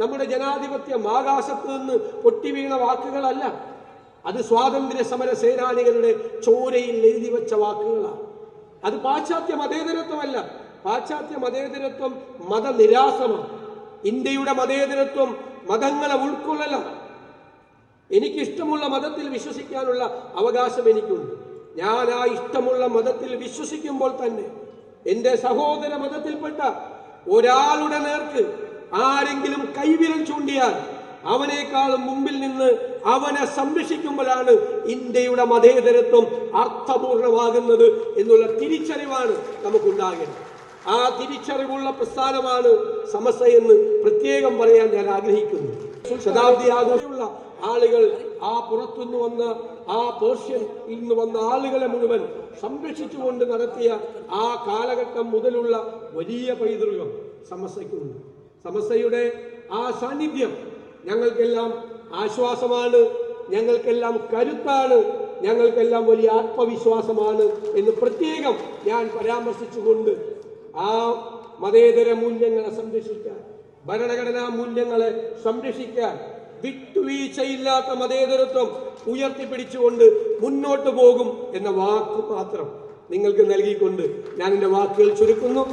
നമ്മുടെ ജനാധിപത്യം ആകാശത്ത് നിന്ന് പൊട്ടിവീണ വാക്കുകളല്ല. അത് സ്വാതന്ത്ര്യ സമര സേനാനികളുടെ ചോരയിൽ എഴുതി വെച്ച വാക്കുകളാണ്. അത് പാശ്ചാത്യ മതേതരത്വമല്ല. പാശ്ചാത്യ മതേതരത്വം മതനിരാസമാണ്. ഇന്ത്യയുടെ മതേതരത്വം മതങ്ങളെ ഉൾക്കൊള്ളലാണ്. എനിക്കിഷ്ടമുള്ള മതത്തിൽ വിശ്വസിക്കാനുള്ള അവകാശം എനിക്കുണ്ട്. ഞാൻ ആ ഇഷ്ടമുള്ള മതത്തിൽ വിശ്വസിക്കുമ്പോൾ തന്നെ എന്റെ സഹോദര മതത്തിൽപ്പെട്ട ഒരാളുടെ നേർക്ക് ആരെങ്കിലും കൈവിരൽ ചൂണ്ടിയാൽ അവനേക്കാളും മുമ്പിൽ നിന്ന് അവനെ സംരക്ഷിക്കുമ്പോഴാണ് ഇന്ത്യയുടെ മതേതരത്വം അർത്ഥപൂർണമാകുന്നത് എന്നുള്ള തിരിച്ചറിവാണ് നമുക്കുണ്ടാകേണ്ടത്. ആ തിരിച്ചറിവുള്ള പ്രസ്ഥാനമാണ് സമസ്ത എന്ന് പ്രത്യേകം പറയാൻ ഞാൻ ആഗ്രഹിക്കുന്നു. ശതാബ്ദി ആഘോഷമുള്ള ആളുകൾ, ആ പുറത്തുനിന്ന് വന്ന ആ പേർഷ്യയിൽ നിന്ന് വന്ന ആളുകളെ മുഴുവൻ സംരക്ഷിച്ചുകൊണ്ട് നടത്തിയ ആ കാലഘട്ടം മുതലുള്ള വലിയ പൈതൃകം സമസ്തയ്ക്കുണ്ട്. സമസ്തയുടെ ആ സാന്നിധ്യം ഞങ്ങൾക്കെല്ലാം ആശ്വാസമാണ്, ഞങ്ങൾക്കെല്ലാം കരുത്താണ്, ഞങ്ങൾക്കെല്ലാം വലിയ ആത്മവിശ്വാസമാണ് എന്ന് പ്രത്യേകം ഞാൻ പരാമർശിച്ചുകൊണ്ട് ആ മതേതര മൂല്യങ്ങളെ സംരക്ഷിക്കാൻ, ഭരണഘടനാ മൂല്യങ്ങളെ സംരക്ഷിക്കാൻ വിട്ടുവീഴ്ചയില്ലാത്ത മതേതരത്വം ഉയർത്തിപ്പിടിച്ചുകൊണ്ട് മുന്നോട്ട് പോകും എന്ന വാക്ക് മാത്രം നിങ്ങൾക്ക് നൽകിക്കൊണ്ട് ഞാൻ എൻ്റെ വാക്കുകൾ ചുരുക്കുന്നു.